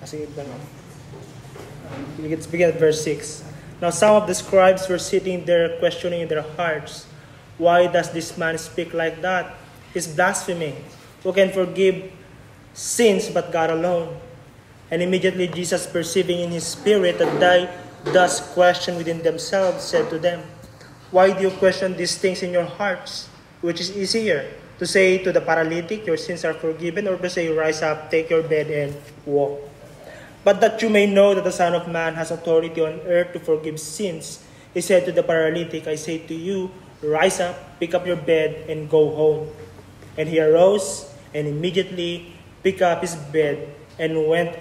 Kasi let's begin at verse 6. Now some of the scribes were sitting there questioning in their hearts, "Why does this man speak like that? He's blaspheming. Who can forgive sins but God alone?" And immediately Jesus, perceiving in his spirit that they thus question within themselves, said to them, "Why do you question these things in your hearts? Which is easier, to say to the paralytic, 'Your sins are forgiven,' or to say, 'Rise up, take your bed and walk'? But that you may know that the Son of Man has authority on earth to forgive sins," he said to the paralytic, "I say to you, rise up, pick up your bed, and go home." And he arose and immediately picked up his bed and went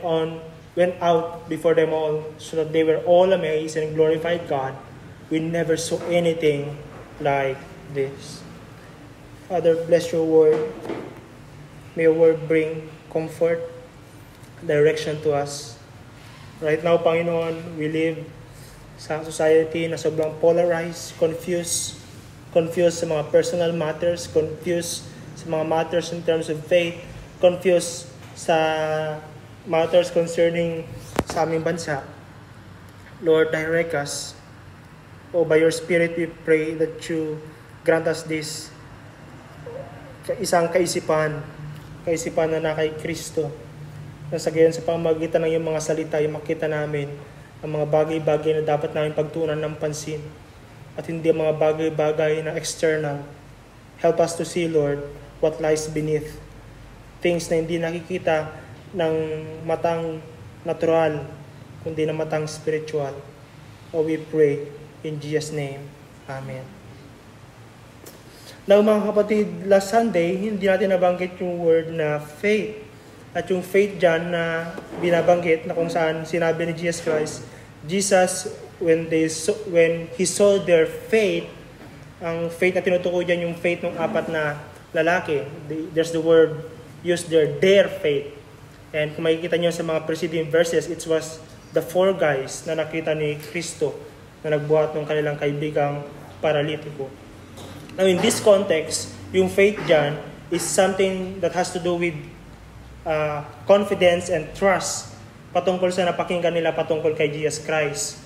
out before them all, so that they were all amazed and glorified God. "We never saw anything like this." Father, bless your word. May your word bring comfort, direction to us. Right now, Panginoon, we live sa society na sobrang polarized, confused sa mga personal matters, confused sa mga matters in terms of faith, confused sa matters concerning sa aming bansa. Lord, direct us. Oh, by your Spirit, we pray that you grant us this isang kaisipan na kay Kristo. Na sa gayon sa pamagitan ng iyong mga salita, yung makita namin ang mga bagay-bagay na dapat namin pagtuunan ng pansin at hindi ang mga bagay-bagay na external. Help us to see, Lord, what lies beneath. Things na hindi nakikita ng matang natural, kundi ng matang spiritual. Oh, we pray in Jesus' name. Amen. Now, mga kapatid, last Sunday, hindi natin nabanggit yung word na faith. At yung faith dyan na binabanggit na kung saan sinabi ni Jesus Christ, when he saw their faith, ang faith na tinutukoy dyan yung faith ng apat na lalaki. There's the word used there, their faith. And kung makikita nyo sa mga preceding verses, it was the 4 guys na nakita ni Kristo na nagbuhat ng kanilang kaibigang paralitiko. Now in this context, yung faith dyan is something that has to do with confidence and trust patungkol sa napakinggan nila patungkol kay Jesus Christ.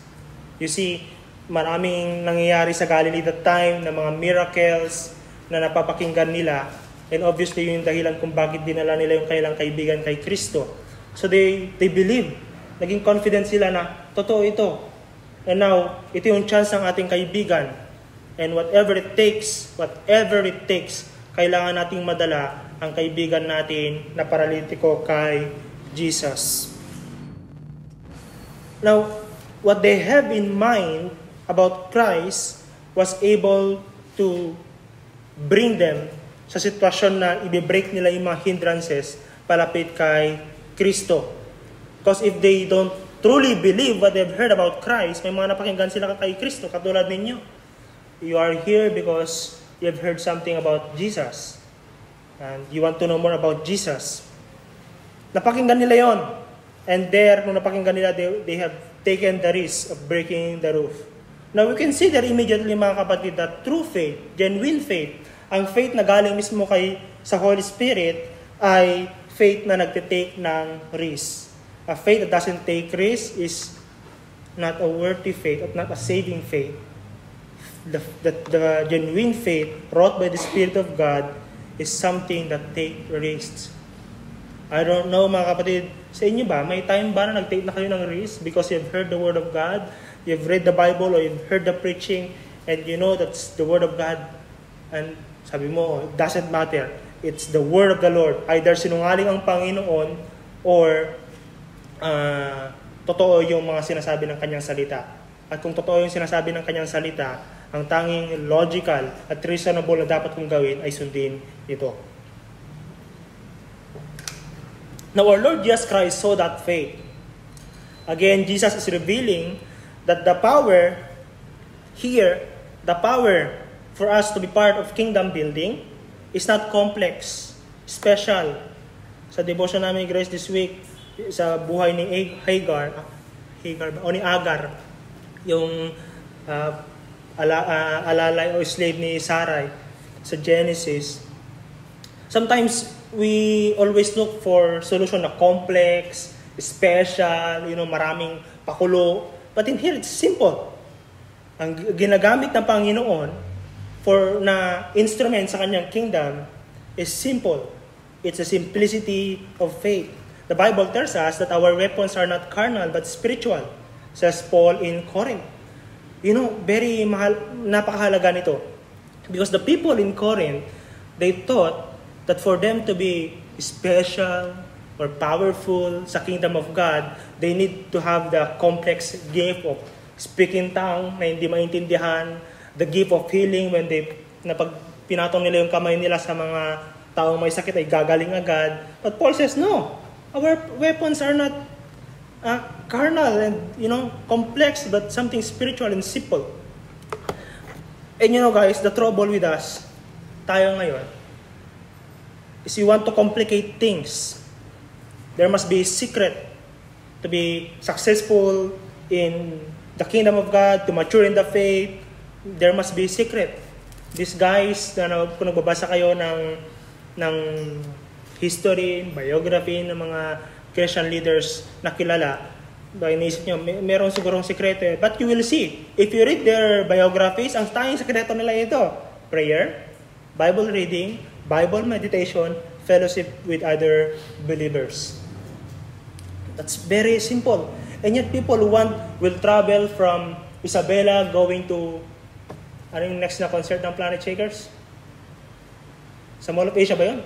You see, maraming nangyayari sa Galilee that time na mga miracles na napapakinggan nila, and obviously yung dahilan kung bakit dinala nila yung kailang kaibigan kay Kristo. So they believe, naging confident sila na totoo ito. And now, ito yung chance ng ating kaibigan. And whatever it takes, kailangan nating madala ang kaibigan natin na paralitiko kay Jesus. Now, what they have in mind about Christ was able to bring them sa sitwasyon na i-break nila yung mga hindrances palapit kay Kristo. Because if they don't truly believe what they've heard about Christ, may mga napakinggan sila kay Kristo, katulad ninyo. You are here because you have heard something about Jesus. And you want to know more about Jesus. Napakinggan nila yon. And there, nung napakinggan nila, they have taken the risk of breaking the roof. Now, we can see there immediately, mga kapatid, that true faith, genuine faith, ang faith na galing mismo sa Holy Spirit, ay faith na nagtitake ng risk. A faith that doesn't take risk is not a worthy faith, or not a saving faith. The genuine faith wrought by the Spirit of God is something that take risks. I don't know, mga kapatid, sa inyo ba, may time ba na nag-take na kayo ng risk because you've heard the Word of God, you've read the Bible, or you've heard the preaching, and you know that's the Word of God, and sabi mo, it doesn't matter. It's the Word of the Lord. Either sinungaling ang Panginoon, or totoo yung mga sinasabi ng kanyang salita. At kung totoo yung sinasabi ng kanyang salita, ang tanging logical at reasonable na dapat kong gawin ay sundin ito. Now, our Lord Jesus Christ saw that faith. Again, Jesus is revealing that the power here, the power for us to be part of kingdom building is not complex, special. Sa devotion namin, Grace, this week, sa buhay ni Hagar, o ni Agar, yung alalay o slave ni Sarai sa Genesis. Sometimes we always look for solution na complex special, maraming pakulo. But in here, it's simple. Ang ginagamit ng Panginoon na instrument sa kanyang kingdom is simple. It's a simplicity of faith. The Bible tells us that our weapons are not carnal but spiritual, says Paul in Corinth. Very napakahalaga nito. Because the people in Corinth, they thought that for them to be special or powerful sa kingdom of God, they need to have the complex gift of speaking tongue na hindi maintindihan, the gift of healing when pag pinatong nila yung kamay nila sa mga taong may sakit ay gagaling agad. But Paul says, no, our weapons are not carnal and complex, but something spiritual and simple. And guys, the trouble with us, tayo ngayon, is you want to complicate things. There must be a secret to be successful in the kingdom of God, to mature in the faith. There must be a secret. These guys, kung nagbabasa kayo ng history, biography ng mga Christian leaders na kilala, inisip nyo, meron sigurong sekreto. But you will see, if you read their biographies, ang tanging sekreto nila ito, prayer, Bible reading, Bible meditation, fellowship with other believers. That's very simple. And yet people will travel from Isabela going to, ano yung next na concert ng Planet Shakers? Sa Mall of Asia ba yun?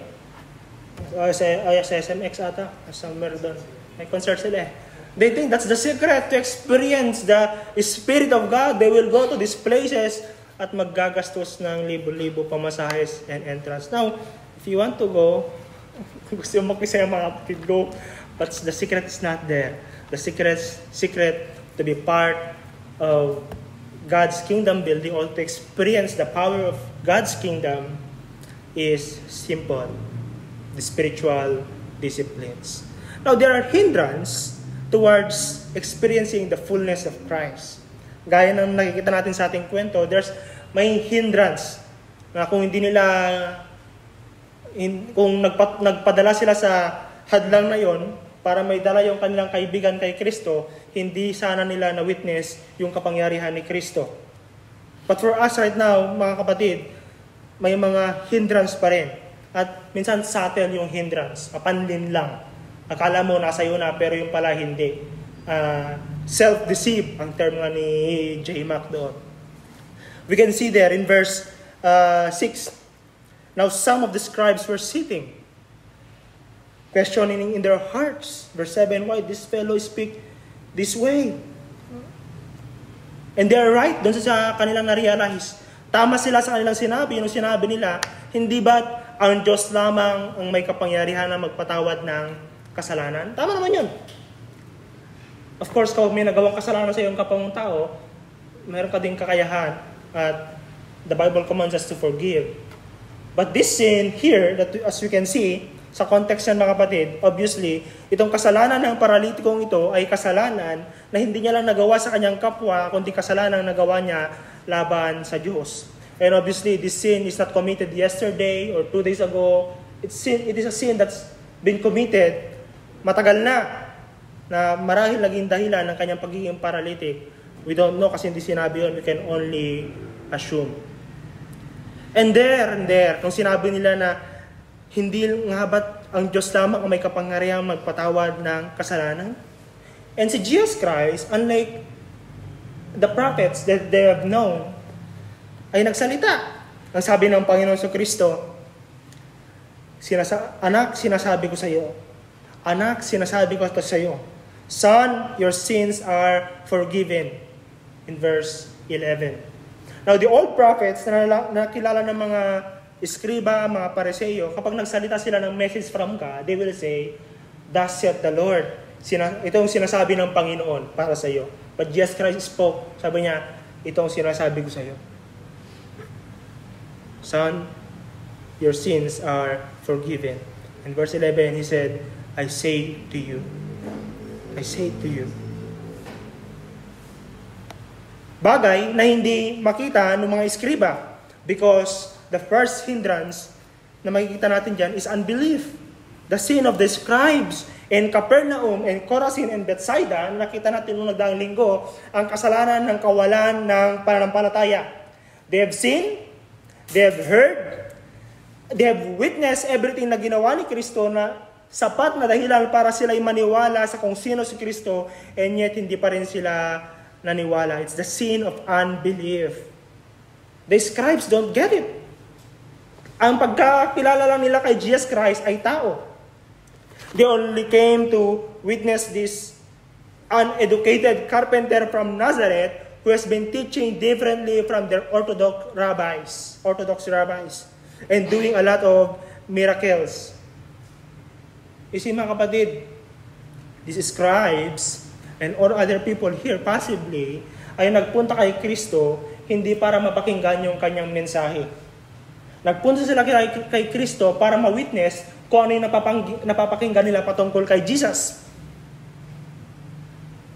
Sa SMX ata. Somewhere doon. May concert sila eh. They think that's the secret to experience the Spirit of God. They will go to these places at maggagastos ng libo-libo pamasahes and entrance. Now, if you want to go, gusto mo makisaya mga kapatid, go. But the secret is not there. The secret to be part of God's kingdom building or to experience the power of God's kingdom is simple. The spiritual disciplines. Now, there are hindrances towards experiencing the fullness of Christ. Gaya ng nakikita natin sa ating kwento, may hindrance na kung hindi nila, kung nagpadala sila sa hadlang na yon para may dala yung kanilang kaibigan kay Kristo, hindi sana nila na-witness yung kapangyarihan ni Kristo. But for us right now, mga kapatid, may mga hindrance pa rin. At minsan subtle yung hindrance, kapanlin lang. Akala mo nasa iyo na, pero yung pala hindi. Self-deceive, ang term nga ni J. Mac doon. We can see there in verse 6. Now some of the scribes were sitting, questioning in their hearts. Verse 7, why this fellow speak this way? And they are right doon sa kanilang na-realize. Tama sila sa kanilang sinabi. Yung sinabi nila, hindi ba ang Diyos lamang ang may kapangyarihan na magpatawad ng kasalanan? Tama naman yun. Of course, kung may nagawang kasalanan sa iyong kapamong tao, meron ka ding kakayahan at the Bible commands us to forgive. But this sin here, that as we can see, sa context yan mga kapatid, obviously, itong kasalanan ng paralitikong ito ay kasalanan na hindi niya lang nagawa sa kanyang kapwa, kundi kasalanan na nagawa niya laban sa Diyos. And obviously, this sin is not committed yesterday or 2 days ago. It is a sin that's been committed matagal na marahil naging dahilan ng kanyang pagiging paralytic. We don't know kasi hindi sinabi yun. We can only assume. And there, kung sinabi nila na hindi nga ba't ang Diyos lamang ang may kapangyarihang magpatawad ng kasalanan? And si Jesus Christ, unlike the prophets that they have known, ay nagsalita. Ang sabi ng Panginoon sa Kristo, Anak, sinasabi ko sa iyo. Anak, sinasabi ko ito sa iyo. Son, your sins are forgiven. In verse 11. Now, the old prophets na nakilala ng mga iskriba, mga pariseyo, kapag nagsalita sila ng message from God, they will say, thus saith the Lord. Ito ang sinasabi ng Panginoon para sa iyo. But Jesus Christ spoke. Sabi niya, ito ang sinasabi ko sa iyo. Son, your sins are forgiven. In verse 11, he said, I say to you. I say to you. Bagay na hindi makita ng mga iskriba because the first hindrance na makikita natin dyan is unbelief. The sin of the scribes In Capernaum, and Chorazin, and Bethsaida, nakita natin nung nagdaang linggo, ang kasalanan ng kawalan ng pananampalataya. They have seen, they have heard, they have witnessed everything na ginawa ni Kristo na sapat na dahilan para sila maniwala sa kung sino si Kristo, and yet hindi pa rin sila naniwala. It's the sin of unbelief. The scribes don't get it. Ang pagkakilala lang nila kay Jesus Christ ay tao. They only came to witness this uneducated carpenter from Nazareth who has been teaching differently from their Orthodox rabbis, and doing a lot of miracles. You see, mga kapatid, these scribes and all other people here possibly ay nagpunta kay Kristo hindi para mapakinggan yung kanyang mensahe. Nagpunta sila kay Kristo para ma-witness kung ano yung napapakinggan nila patungkol kay Jesus.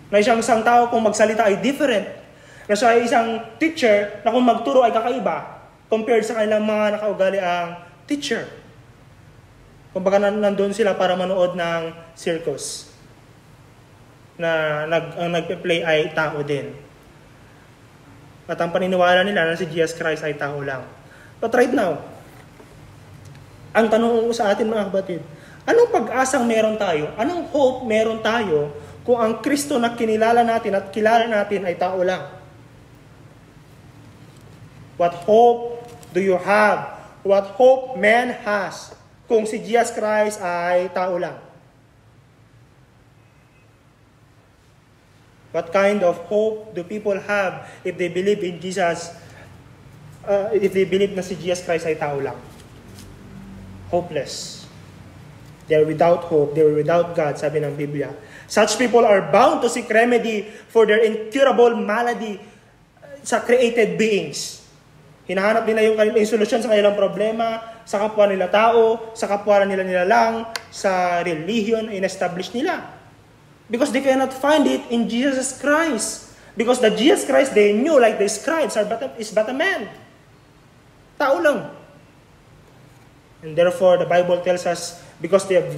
Na isang tao kung magsalita ay different. Na siya ay isang teacher na kung magturo ay kakaiba compared sa kanilang mga nakaugaliang teacher. Kumbaga nandun sila para manood ng circus. Na ang nagpe-play ay tao din. At ang paniniwala nila na si Jesus Christ ay tao lang. But right now, ang tanong sa atin mga kapatid, anong pag-asang meron tayo? Anong hope meron tayo kung ang Kristo na kinilala natin at kilala natin ay tao lang? What hope do you have? What hope man has kung si Jesus Christ ay tao lang? What kind of hope do people have if they believe in Jesus, if they believe na si Jesus Christ ay tao lang? Hopeless. They are without hope. They are without God, sabi ng Biblia. Such people are bound to seek remedy for their incurable malady sa created beings. Hinahanap nila yung solusyon sa kanilang problema, sa kapwa nila tao, sa kapwa nila lang, sa religion in-establish nila. Because they cannot find it in Jesus Christ. Because the Jesus Christ they knew, like the scribes, is but a man. Tao lang. And therefore, the Bible tells us, because they have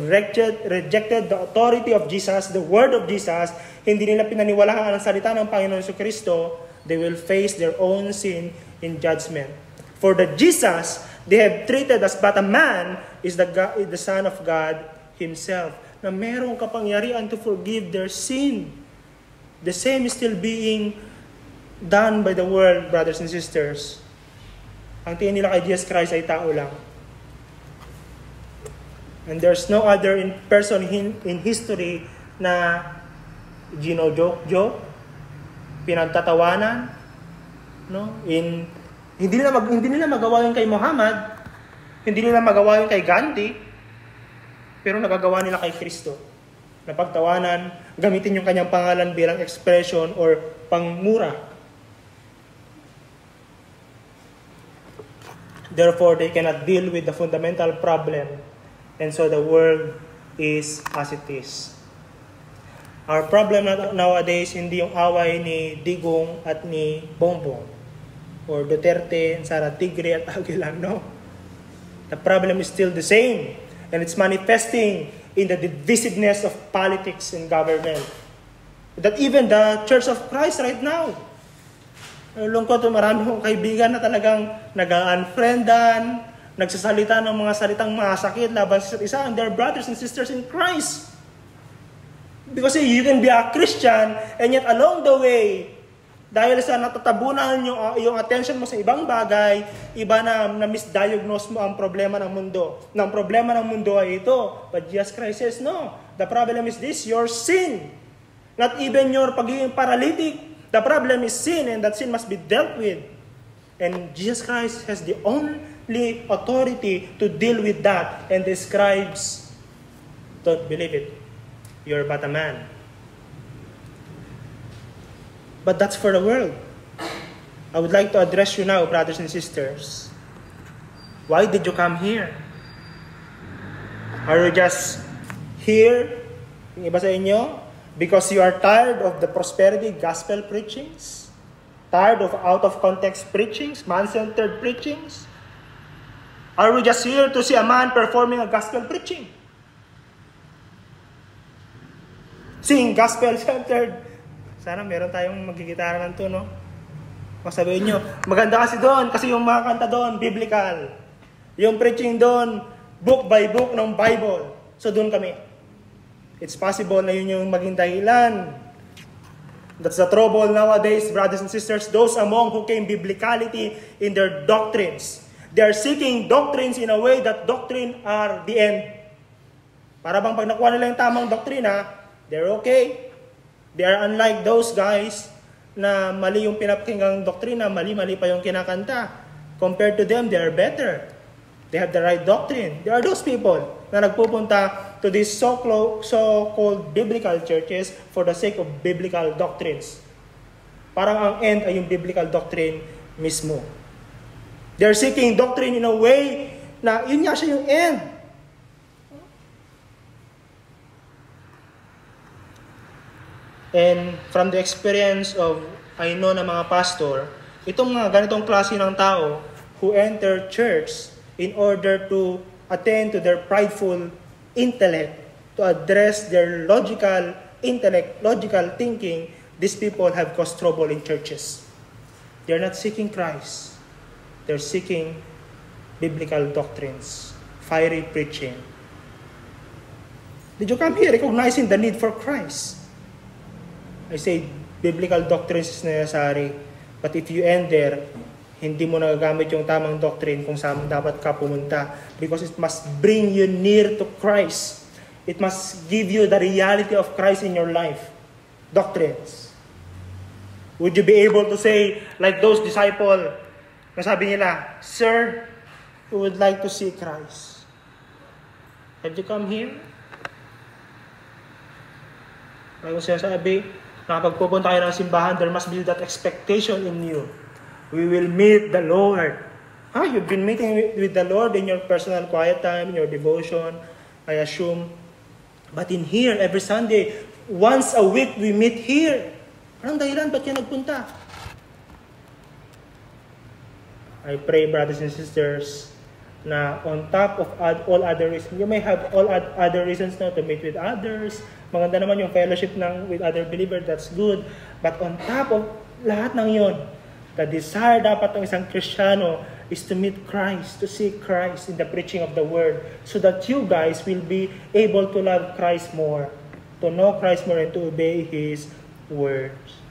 rejected the authority of Jesus, the word of Jesus, hindi nila pinaniwalaan ang salita ng Panginoon Jesucristo, they will face their own sin in judgment. For the Jesus they have treated as but a man is the Son of God Himself, na merong kapangyarihan to forgive their sin. The same is still being done by the world, brothers and sisters. Ang tingin nila kay Jesus Christ ay tao lang. And there's no other person in history na gino-joke, pinagtatawanan, no? Hindi nila magawa yung kay Muhammad, hindi nila magawa yung kay Gandhi, pero nagagawa nila kay Kristo. Na pagtawanan, gamitin yung kanyang pangalan bilang expression or pangmura. Therefore, they cannot deal with the fundamental problem. And so the world is as it is. Our problem nowadays, hindi yung away ni Digong at ni Bongbong. Or Duterte, Sara Tigre at Aguilar, no? The problem is still the same. And it's manifesting in the divisiveness of politics and government. That even the Church of Christ right now, lungkot, marami kong kaibigan na talagang nag-unfriendan, nagsasalita ng mga salitang masakit laban sa isa, and they're brothers and sisters in Christ. Because you can be a Christian, and yet along the way, dahil sa natatabunan yung attention mo sa ibang bagay, iba na misdiagnose mo ang problema ng mundo. Ang problema ng mundo ay ito. But Jesus Christ says, no. The problem is this, your sin. Not even your pagiging paralytic. The problem is sin, and that sin must be dealt with. And Jesus Christ has the only authority to deal with that. And the scribes don't believe it. You're but a man. But that's for the world. I would like to address you now, brothers and sisters. Why did you come here? Are you just here, yung iba sa inyo, because you are tired of the prosperity gospel preachings? Tired of out-of-context preachings, man-centered preachings? Are we just here to see a man performing a gospel preaching? Sing gospel-centered. Sana meron tayong magigitara ng to, no? Sabihin nyo, maganda kasi doon, kasi yung mga kanta doon, biblical. Yung preaching doon, book by book ng Bible. So doon kami. It's possible na yun yung maging dahilan. That's the trouble nowadays, brothers and sisters. Those among who came biblicality in their doctrines. They are seeking doctrines in a way that doctrine are the end. Para bang pag nakuha nila yung tamang doktrina, they're okay. They are unlike those guys na mali yung pinapakinggang doktrina, mali-mali pa yung kinakanta. Compared to them, they are better. They have the right doctrine. There are those people na nagpupunta to these so-called biblical churches for the sake of biblical doctrines. Parang ang end ay yung biblical doctrine mismo. They are seeking doctrine in a way na yun nga siya yung end. And from the experience of, I know na mga pastor, itong mga ganitong klase ng tao who enter church in order to attend to their prideful intellect, to address their logical intellect, logical thinking, these people have caused trouble in churches. They're not seeking Christ. They're seeking biblical doctrines, fiery preaching. Did you come here recognizing the need for Christ? I say, biblical doctrines is necessary. But if you end there, hindi mo nagagamit yung tamang doctrine kung saan dapat ka pumunta. Because it must bring you near to Christ. It must give you the reality of Christ in your life. Doctrines. Would you be able to say, like those disciples, na sabi nila, Sir, we would like to see Christ. Have you come here? Like siya sabi, na pag pupunta kayo ng simbahan, there must be that expectation in you. We will meet the Lord. You've been meeting with the Lord in your personal quiet time, in your devotion, I assume. But in here, every Sunday, once a week, we meet here. Anong dahilan? Ba't kayo nagpunta? I pray, brothers and sisters, na on top of all other reasons, you may have all other reasons now to meet with others. Maganda naman yung fellowship with other believers, that's good. But on top of lahat ng yon, the desire dapat ng isang Kristiyano is to meet Christ, to see Christ in the preaching of the Word, so that you guys will be able to love Christ more, to know Christ more, and to obey His words.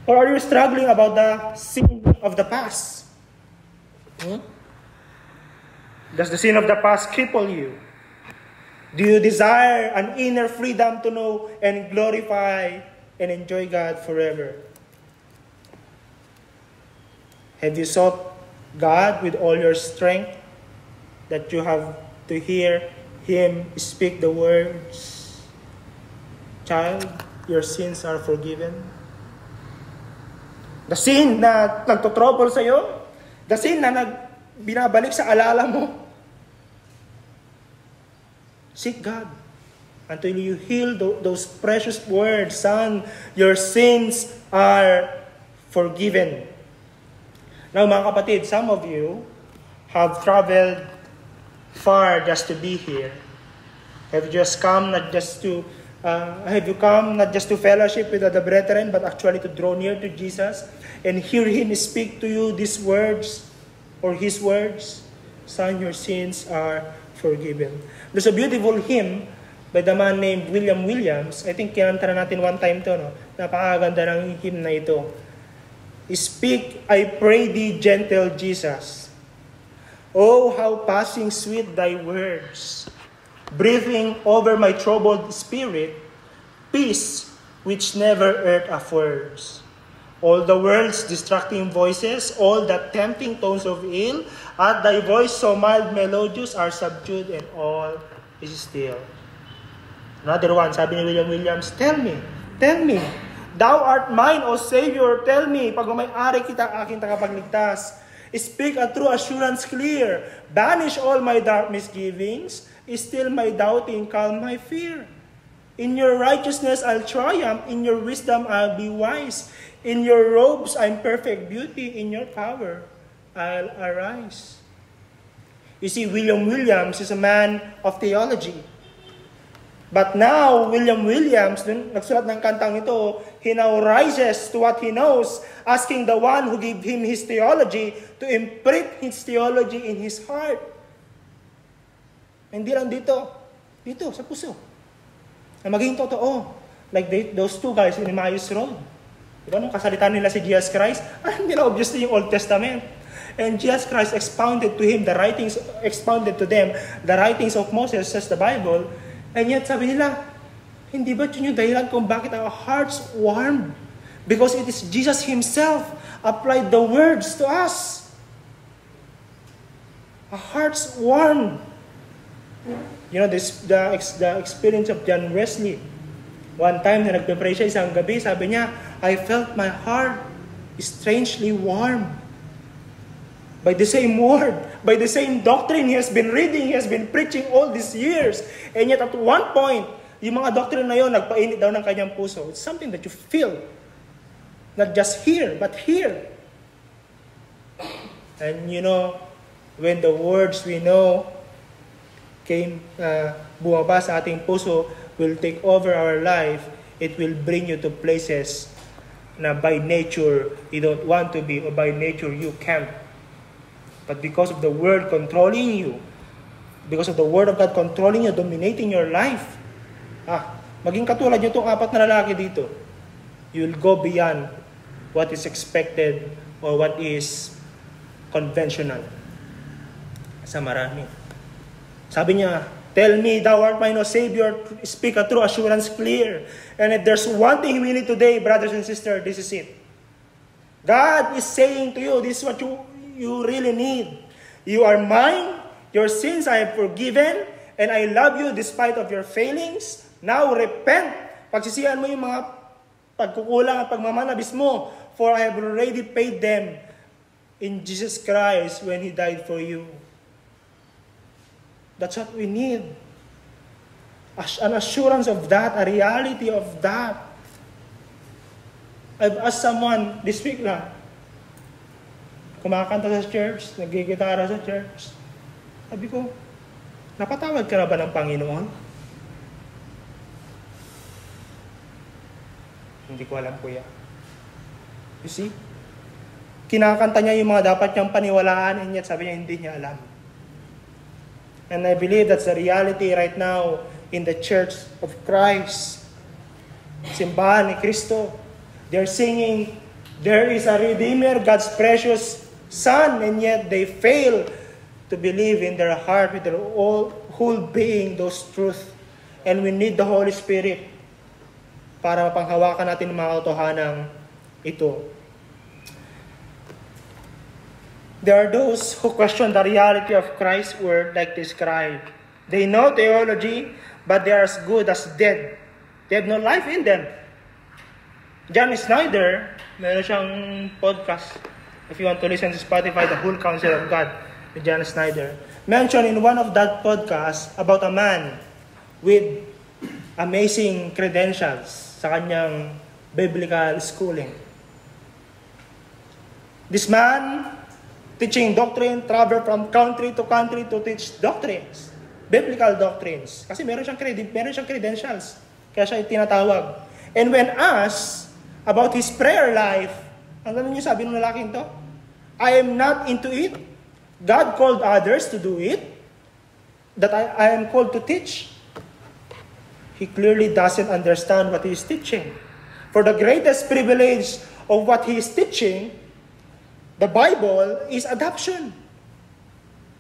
Or are you struggling about the sin of the past? Does the sin of the past cripple you? Do you desire an inner freedom to know and glorify and enjoy God forever? Have you sought God with all your strength that you have to hear Him speak the words, Child, your sins are forgiven? The sin na nagtotrouble sa'yo, the sin na binabalik sa alala mo, seek God until you hear those precious words, Son, your sins are forgiven. Now, mga kapatid, some of you have traveled far just to be here. Have you come not just to fellowship with the brethren, but actually to draw near to Jesus and hear Him speak to you these words or His words? Son, your sins are forgiven. There's a beautiful hymn by the man named William Williams. I think kinanta na natin one time to, no? Napakaganda ng hymn na ito. Speak, I pray thee, gentle Jesus. Oh, how passing sweet thy words, breathing over my troubled spirit, peace which never earth affords. All the world's distracting voices, all the tempting tones of ill, at thy voice so mild melodious are subdued and all is still. Another one, sabi ni William Williams, tell me, Thou art mine, O Savior, tell me, pag may-ari kita aking tagapagligtas. Speak a true assurance clear, banish all my dark misgivings, still my doubting, calm my fear. In your righteousness I'll triumph, in your wisdom I'll be wise, in your robes I'm perfect beauty, in your power I'll arise. You see, William Williams is a man of theology. But now, William Williams, nagsulat ng kantang ito, he now rises to what he knows, asking the one who gave him his theology to imprint his theology in his heart. Hindi lang dito sa puso. Na maging totoo. Like those two guys in Emmaus Road. Diba nung kasalita nila si Jesus Christ? Hindi na obviously yung Old Testament. And Jesus Christ expounded to them the writings of Moses, says the Bible. And yet sabi nila, hindi ba yun yung dahilan kung bakit our hearts warm? Because it is Jesus Himself applied the words to us. Our hearts warm. You know, the experience of John Wesley. One time na nagpe-pray siya isang gabi, sabi niya, I felt my heart strangely warm. By the same word, by the same doctrine he has been reading, he has been preaching all these years. And yet at one point, yung mga doctrine na yun, nagpainit daw ng kanyang puso. It's something that you feel. Not just here, but here. And you know, when the words we know bumaba sa ating puso, will take over our life, it will bring you to places na by nature you don't want to be, or by nature you can't. But because of the Word controlling you, because of the Word of God controlling you, dominating your life, maging katulad nyo itong 4 na lalaki dito, you will go beyond what is expected or what is conventional sa marami. Sabi niya, tell me, thou art mine, O Savior, speak a true assurance clear. And if there's one thing we need today, brothers and sisters, this is it. God is saying to you, this is what you really need. You are mine, your sins I have forgiven, and I love you despite of your failings. Now repent. Pagsisihan mo yung mga pagkukulang at pagmamanabis mo, for I have already paid them in Jesus Christ when He died for you. That's what we need. An assurance of that, a reality of that. I've asked someone this week lang, kumakanta sa church, nagigitara sa church. Sabi ko, napatawad ka na ba ng Panginoon? Hindi ko alam, kuya. You see? Kinakanta niya yung mga dapat niyang paniwalaan, and yet sabi niya, hindi niya alam. And I believe that's the reality right now in the Church of Christ. Simbahan ni Kristo. They're singing, there is a Redeemer, God's precious Son, and yet they fail to believe in their heart with their whole being those truths. And we need the Holy Spirit para mapanghawakan natin ang mga katotohanan ito. There are those who question the reality of Christ's word like described. They know theology, but they are as good as dead. They have no life in them. John Snyder, meron siyang podcast. If you want to listen to Spotify, The Whole Counsel of God, with John Snyder, mentioned in one of that podcasts about a man with amazing credentials sa kanyang biblical schooling. This man, teaching doctrine, travel from country to country to teach doctrines, biblical doctrines. Kasi meron siyang credentials. Kaya siya tinatawag. And when asked about his prayer life, alam niyo sabi ng lalaking to? I am not into it. God called others to do it. That I am called to teach. He clearly doesn't understand what he is teaching. For the greatest privilege of what he is teaching, the Bible, is adoption.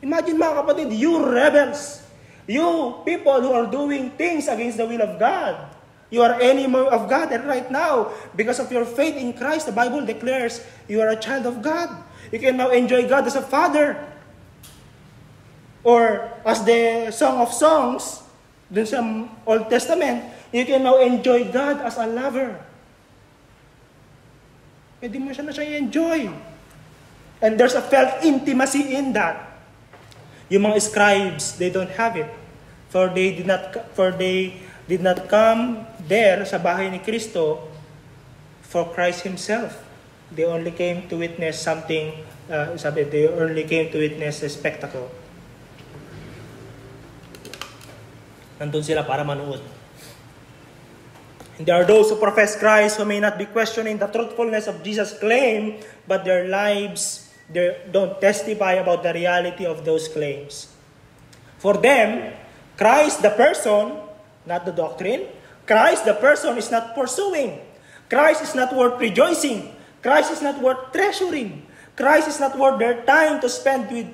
Imagine mga kapatid, you rebels, you people who are doing things against the will of God, you are enemy of God. And right now, because of your faith in Christ, the Bible declares you are a child of God. You can now enjoy God as a father. Or as the Song of Songs, dun sa Old Testament, you can now enjoy God as a lover. Pwede mo siya na siya i-enjoy. And there's a felt intimacy in that. Yung mga scribes, they don't have it. For they did not come there sa bahay ni Kristo for Christ Himself. They only came to witness something, they only came to witness a spectacle. Nandun sila para manood. And there are those who profess Christ who may not be questioning the truthfulness of Jesus' claim, but their lives don't testify about the reality of those claims. For them, Christ the person, not the doctrine, Christ the person is not pursuing. Christ is not worth rejoicing. Christ is not worth treasuring. Christ is not worth their time to spend with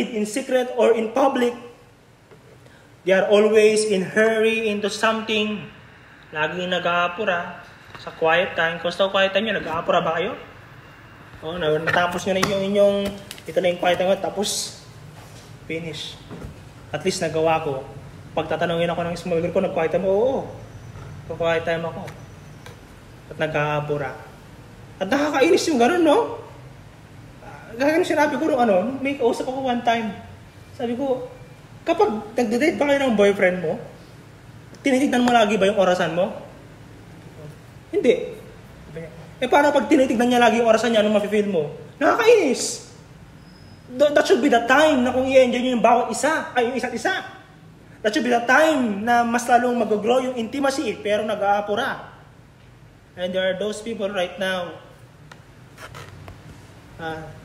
in secret or in public. They are always in hurry into something. Laging nag-aapura sa quiet time. Kung sa quiet time nyo, nag-aapura ba kayo? O, natapos nyo na yung inyong, ito na yung quiet time, tapos, finish. At least nagawa ko. Pag tatanungin ako ng small group ko, nag-quiet time, oo. Nag-quiet time ako. At nag-aapura. At nakakainis yung gano'n, no? Gagano sinabi ko nung may kausap ako one time. Sabi ko, kapag nagde-date ba kayo ng boyfriend mo, tinitignan mo lagi ba yung orasan mo? Hindi. Paano pag tinitignan niya lagi yung orasan niya, anong mafe-feel mo? Nakakainis. That should be the time na kung i-enjoy nyo yung bawat isa, ay yung isa't isa. That should be the time na mas lalong mag-grow yung intimacy, pero nag-aapura. And there are those people right now,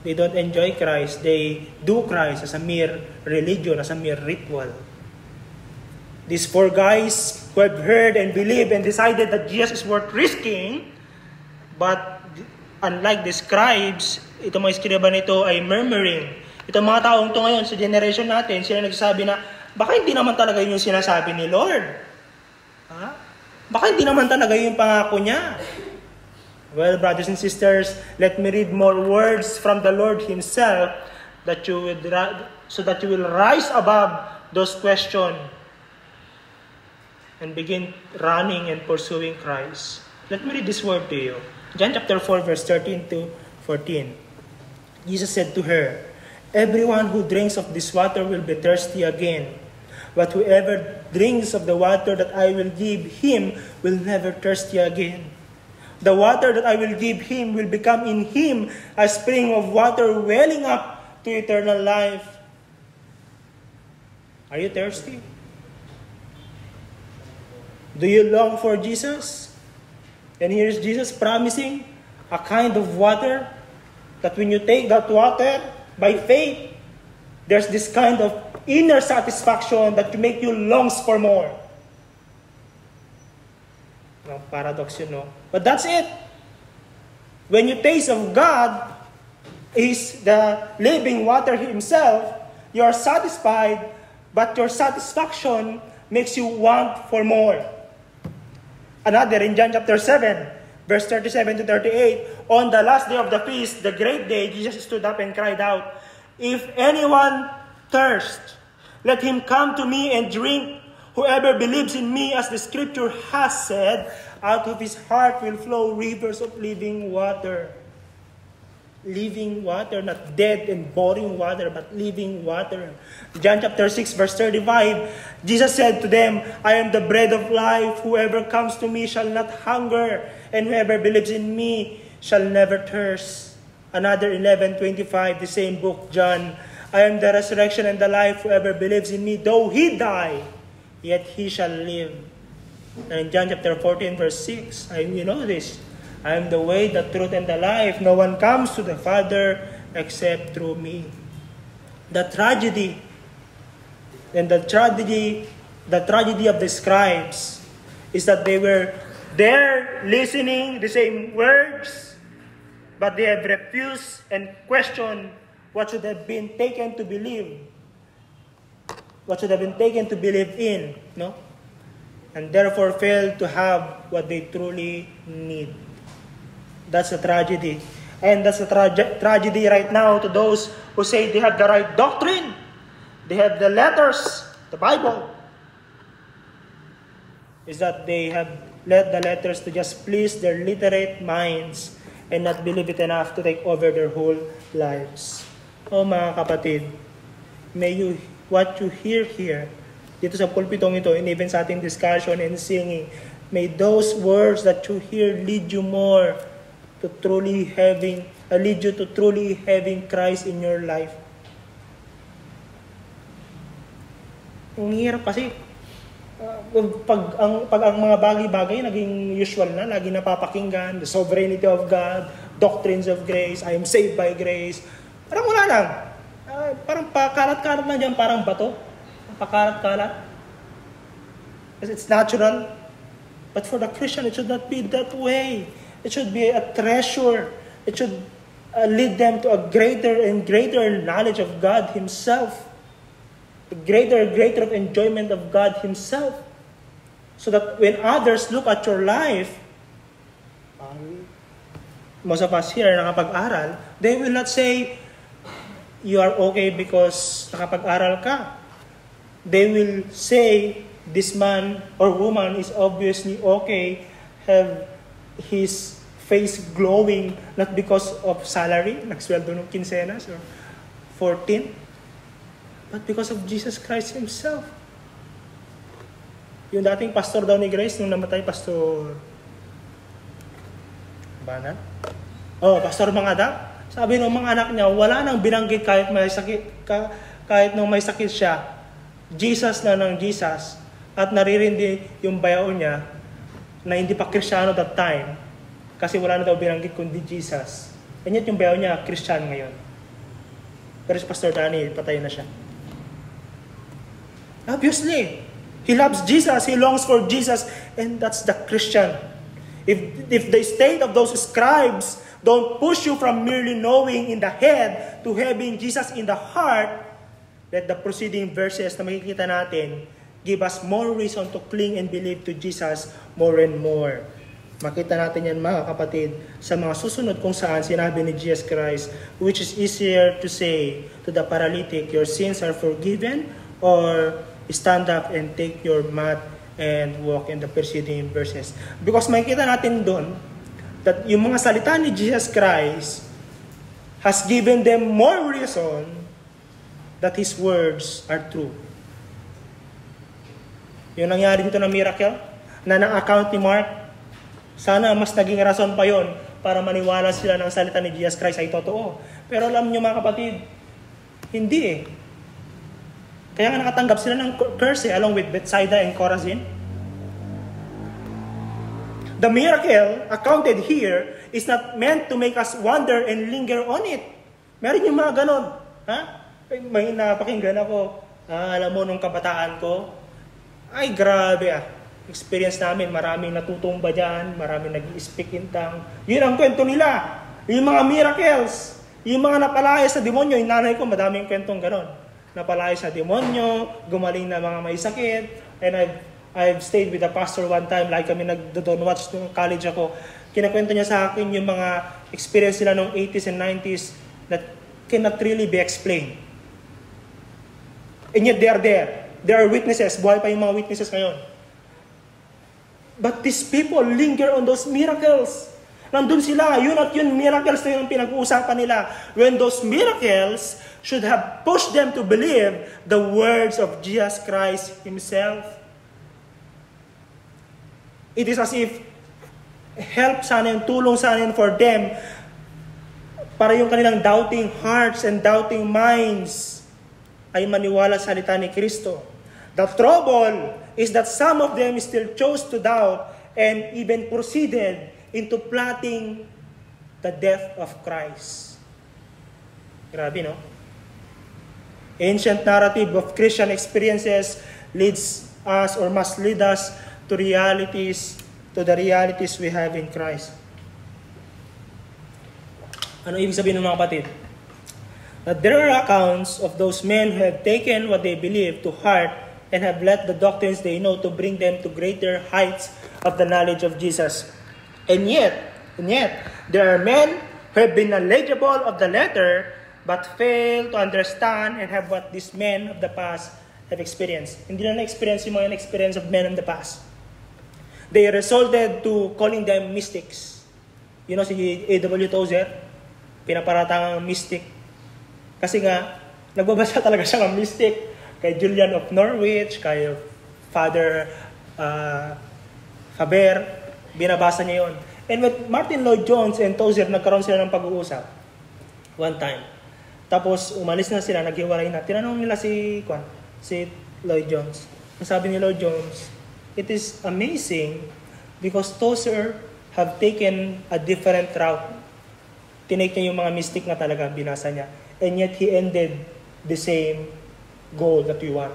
they don't enjoy Christ. They do Christ as a mere religion, as a mere ritual. These four guys who have heard and believed and decided that Jesus is worth risking, but unlike the scribes, itong mga escriba nito ay murmuring. Itong mga taong ito ngayon sa generation natin, sila nagsasabi na, baka hindi naman talaga yun yung sinasabi ni Lord. Baka hindi naman talaga yung pangako niya. Well, brothers and sisters, let me read more words from the Lord Himself so that you will rise above those questions and begin running and pursuing Christ. Let me read this word to you. John chapter 4, verse 13 to 14. Jesus said to her, "Everyone who drinks of this water will be thirsty again. But whoever drinks of the water that I will give him will never thirsty again. The water that I will give him will become in him a spring of water welling up to eternal life." Are you thirsty? Do you long for Jesus? And here's Jesus promising a kind of water that when you take that water by faith, there's this kind of inner satisfaction that make you longs for more. Paradox yun, no? But that's it. When you taste of God is the living water Himself, you are satisfied, but your satisfaction makes you want for more. Another in John chapter 7, verse 37 to 38, on the last day of the feast, the great day, Jesus stood up and cried out, "If anyone thirsts, let him come to me and drink. Whoever believes in me, as the scripture has said, out of his heart will flow rivers of living water." Living water, not dead and boring water, but living water. John chapter 6, verse 35, Jesus said to them, "I am the bread of life. Whoever comes to me shall not hunger, and whoever believes in me shall never thirst." Another 11:25, the same book, John, "I am the resurrection and the life. Whoever believes in me, though he die, yet he shall live." And in John chapter 14, verse 6, you know this, "I am the way, the truth, and the life. No one comes to the Father except through me." The tragedy of the scribes is that they were there listening the same words, but they have refused and questioned what should have been taken to believe. What should have been taken to believe in, no? And therefore failed to have what they truly need. That's a tragedy. And that's a tragedy right now to those who say they have the right doctrine. They have the letters, the Bible. Is that they have let the letters to just please their literate minds and not believe it enough to take over their whole lives. Oh mga kapatid, what you hear here, dito sa pulpitong ito, and even sa ating discussion and singing, may those words that you hear lead you more to lead you to truly having Christ in your life. Ang hirap kasi, Pag ang mga bagay-bagay naging usual na, lagi napapakinggan, the sovereignty of God, doctrines of grace, I am saved by grace. Parang wala lang. Parang pakalat-kalat lang dyan, parang bato. Pakalat-kalat. It's natural. But for the Christian, it should not be that way. It should be a treasure. It should lead them to a greater and greater knowledge of God Himself. A greater of enjoyment of God Himself. So that when others look at your life, most of us here nakapag-aral, they will not say, you are okay because nakapag-aral ka. They will say, this man or woman is obviously okay, have his face glowing, not because of salary, nagsweldo ng quincenas or 14, but because of Jesus Christ Himself. Yung dating pastor daw ni Grace, nung namatay, Pastor Banat? Pastor Mangada. Sabi ng mga anak niya, wala nang binanggit kahit may sakit, kahit nung may sakit siya. Jesus na ng Jesus. At naririndi yung bayaw niya na hindi pa Kristiyano that time. Kasi wala na daw binanggit kundi Jesus. And yet yung bayaw niya, Kristiyano ngayon. Pero si Pastor Danny, patay na siya. Obviously, he loves Jesus, he longs for Jesus, and that's the Christian. If the state of those scribes don't push you from merely knowing in the head to having Jesus in the heart, let the preceding verses na makikita natin give us more reason to cling and believe to Jesus more and more. Makita natin yan, mga kapatid, sa mga susunod kung saan sinabi ni Jesus Christ, which is easier to say to the paralytic, your sins are forgiven, or stand up and take your mat and walk, in the preceding verses. Because makikita natin doon that yung mga salita ni Jesus Christ has given them more reason that His words are true. Yung nangyari dito na miracle, na na-account ni Mark, sana mas naging rason pa yon para maniwala sila ng salita ni Jesus Christ ay totoo. Pero alam nyo mga kapatid, hindi eh. Kaya nga nakatanggap sila ng curse along with Bethsaida and Chorazin. The miracle accounted here is not meant to make us wonder and linger on it. Meron yung mga ganon. May napakinggan ako, alam mo, nung kabataan ko, ay grabe experience namin, maraming natutumba dyan, maraming nag-i-speak in tongue. Yun ang kwento nila. Yung mga miracles, yung mga napalaya sa demonyo, yung nanay ko, madaming kwentong ganon. Napalaya sa demonyo, gumaling na mga may sakit, and I've stayed with the pastor one time, like kami nag-doon watch nung college ako. Kinakwento niya sa akin yung mga experience nila nung 80s and 90s that cannot really be explained. And yet they are there. There are witnesses. Buhay pa yung mga witnesses ngayon. But these people linger on those miracles. Nandun sila. Yun at yun, miracles na yung pinag-uusapan nila. When those miracles should have pushed them to believe the words of Jesus Christ Himself. It is as if help sana yung tulong sana yun for them para yung kanilang doubting hearts and doubting minds ay maniwala sa salita ni Kristo. The trouble is that some of them still chose to doubt and even proceeded into plotting the death of Christ. Grabe, no? Ancient narrative of Christian experiences leads us or must lead us to the realities we have in Christ. Ano ibig sabihin ng mga kapatid? That there are accounts of those men who have taken what they believe to heart and have let the doctrines they know to bring them to greater heights of the knowledge of Jesus. And yet, there are men who have been knowledgeable of the letter but fail to understand and have what these men of the past have experienced. Hindi na na-experience yung mga experience of men in the past. They resulted to calling them mystics. You know, si A.W. Tozer, pinaparatang mystic. Kasi nga, nagbabasa talaga siya ng mystic. Kay Julian of Norwich, kay Father Faber, binabasa niya yon. And with Martin Lloyd-Jones and Tozer, nagkaroon sila ng pag-uusap. One time. Tapos, umalis na sila, naghiwalay na. Tinanong nila si Lloyd-Jones. sabi ni Lloyd Jones, it is amazing because Tozer have taken a different route. Tinake niya yung mga mystic na talaga, binasa niya. And yet he ended the same goal that we want.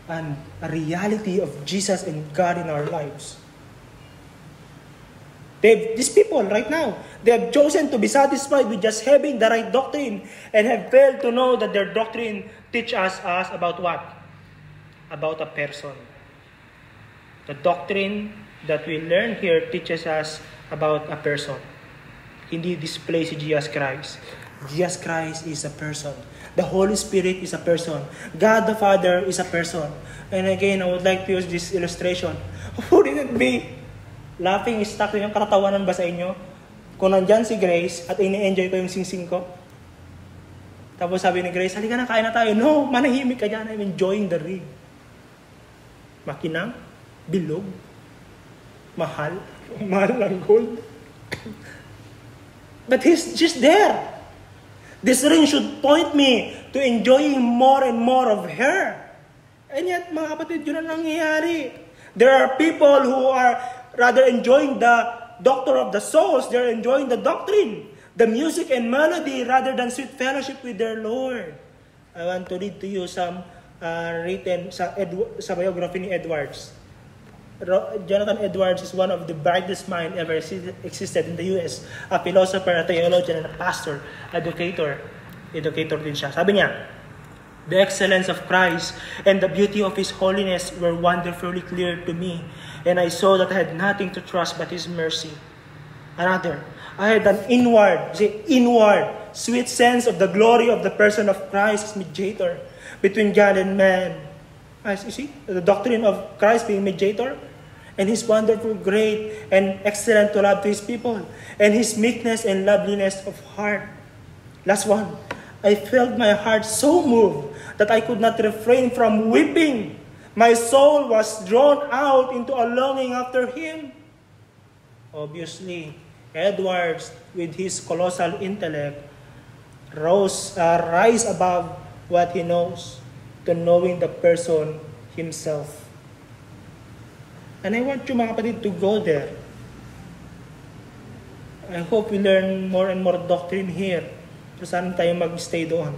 And a reality of Jesus and God in our lives. These people right now, they have chosen to be satisfied with just having the right doctrine and have failed to know that their doctrine teach us about what? About a person. The doctrine that we learn here teaches us about a person. Hindi display si Jesus Christ. Jesus Christ is a person. The Holy Spirit is a person. God the Father is a person. And again, I would like to use this illustration. Wouldn't it be laughing stock yung katatawanan ba sa inyo? Kung nandyan si Grace at ini-enjoy ko yung sing-sing ko. Tapos sabi ni Grace, halika na, kain na tayo. No, manahimik ka dyan. I'm enjoying the read. Makinang, bilog, mahal, mahal ng gold. But he's just there. This ring should point me to enjoying more and more of her. And yet, mga kapatid, yun ang nangyayari. There are people who are rather enjoying the doctor of the souls. They're enjoying the doctrine, the music and melody, rather than sweet fellowship with their Lord. I want to read to you some written sa biography ni Edwards. Jonathan Edwards is one of the brightest minds ever existed in the U.S. A philosopher, a theologian, and a pastor, educator. Educator din siya. Sabi niya, the excellence of Christ and the beauty of His holiness were wonderfully clear to me, and I saw that I had nothing to trust but His mercy. Another, I had an inward, sweet sense of the glory of the person of Christ as mediator between God and man. As you see, the doctrine of Christ being mediator, and His wonderful, great, and excellent to love to His people, and His meekness and loveliness of heart. Last one, I felt my heart so moved that I could not refrain from weeping. My soul was drawn out into a longing after Him. Obviously, Edwards, with his colossal intellect, rise above what he knows to knowing the person himself. And I want you, mga kapatid, to go there. I hope we learn more and more doctrine here. So saan tayo mag-stay doon?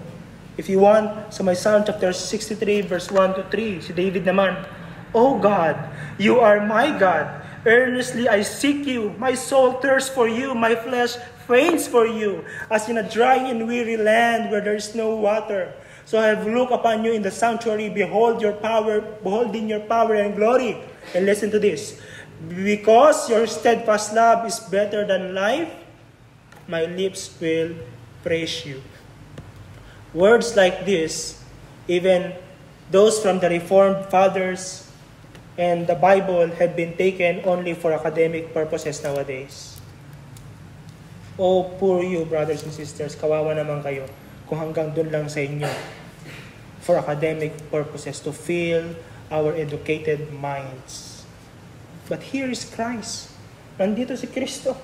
If you want, sa may Psalm chapter 63, verse 1 to 3, si David naman, O God, you are my God. Earnestly I seek you. My soul thirsts for you. My flesh faints for you, as in a dry and weary land where there is no water. So I have looked upon you in the sanctuary. Beholding your power and glory. And listen to this. Because your steadfast love is better than life, my lips will praise you. Words like this, even those from the Reformed Fathers and the Bible, have been taken only for academic purposes nowadays. Oh, poor you, brothers and sisters, kawawa naman kayo kung hanggang dun lang sa inyo for academic purposes to fill our educated minds. But here is Christ. Nandito si Kristo.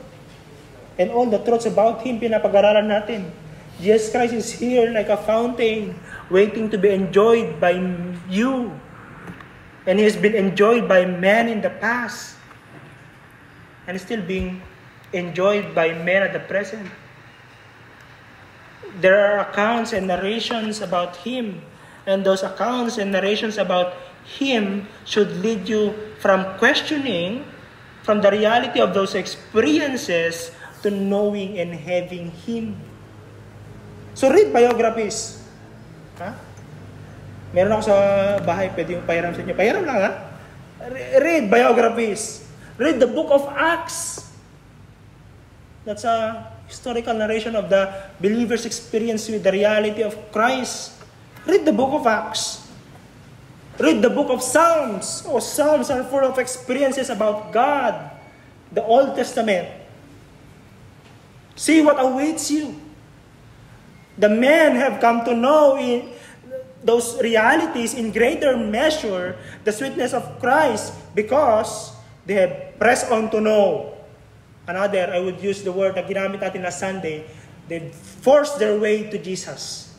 And all the truths about Him pinapag-aralan natin. Jesus Christ is here like a fountain waiting to be enjoyed by you. And He has been enjoyed by men in the past. And still being enjoyed by men at the present. There are accounts and narrations about Him, and those accounts and narrations about Him should lead you from questioning, from the reality of those experiences, to knowing and having Him. So read biographies. Ha? Meron ako sa bahay, pwede yung pahiram sa inyo. Pahiram lang, ha? Read biographies. Read the book of Acts. That's a historical narration of the believer's experience with the reality of Christ. Read the book of Acts. Read the book of Psalms. Oh, Psalms are full of experiences about God. The Old Testament. See what awaits you. The men have come to know in those realities in greater measure the sweetness of Christ because they have pressed on to know. Another, I would use the word na ginamit natin last Sunday, they forced their way to Jesus.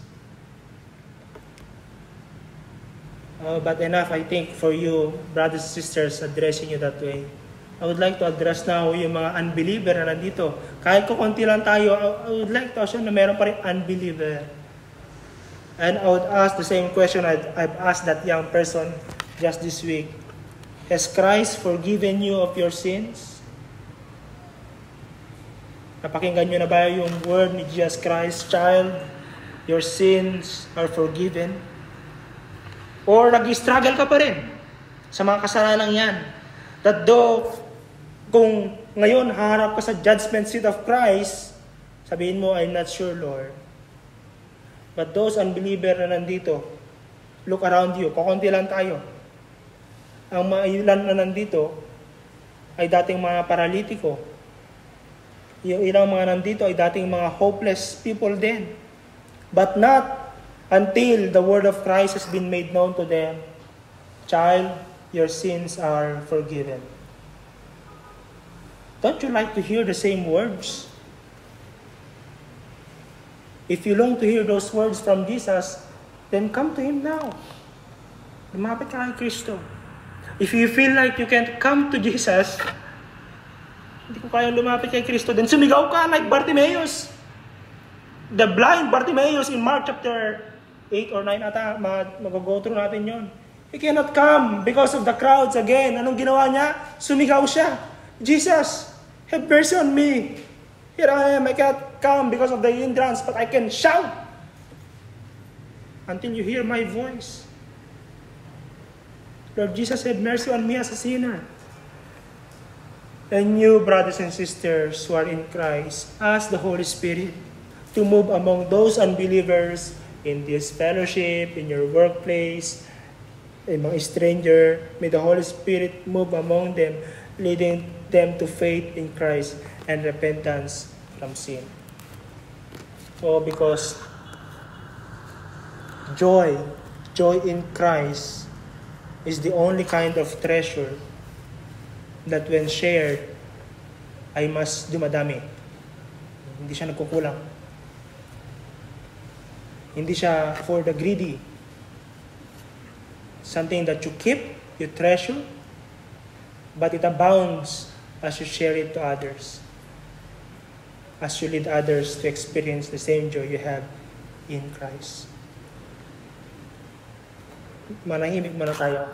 But enough, I think, for you, brothers and sisters, addressing you that way. I would like to address now yung mga unbeliever na nandito. Kahit ko konti lang tayo, I would like to assume na meron pa rin unbeliever. And I would ask the same question I've asked that young person just this week. Has Christ forgiven you of your sins? Napakinggan nyo na ba yung word ni Jesus Christ? Child, your sins are forgiven. Or nag-struggle ka pa rin sa mga kasalanan yan. That though, kung ngayon haharap ka sa judgment seat of Christ, sabihin mo, I'm not sure, Lord. But those unbeliever na nandito, look around you, kukunti lang tayo. Ang mga ilan na nandito ay dating mga paralitiko. Yung ilang mga nandito ay dating mga hopeless people din. But not until the word of Christ has been made known to them. Child, your sins are forgiven. Don't you like to hear the same words? If you long to hear those words from Jesus, then come to Him now. Lumapit ka kay Kristo. If you feel like you can't come to Jesus, hindi ko kaya lumapit kay Kristo, then sumigaw ka like Bartimaeus. The blind Bartimaeus in Mark chapter 8 or 9 ata, mag-go through natin yon. He cannot come because of the crowds again. Anong ginawa niya? Sumigaw siya. Jesus, have mercy on me. Here I am, I cannot come because of the hindrance, but I can shout until you hear my voice. Lord Jesus, have mercy on me as a sinner. And you, brothers and sisters who are in Christ, ask the Holy Spirit to move among those unbelievers in this fellowship, in your workplace, in mga stranger. May the Holy Spirit move among them, leading them to faith in Christ and repentance from sin. So, because joy in Christ is the only kind of treasure that when shared ay mas dumadami. Hindi siya nagkukulang. Hindi siya for the greedy. Something that you keep, you treasure, but it abounds as you share it to others. As you lead others to experience the same joy you have in Christ. Manahimik muna tayo.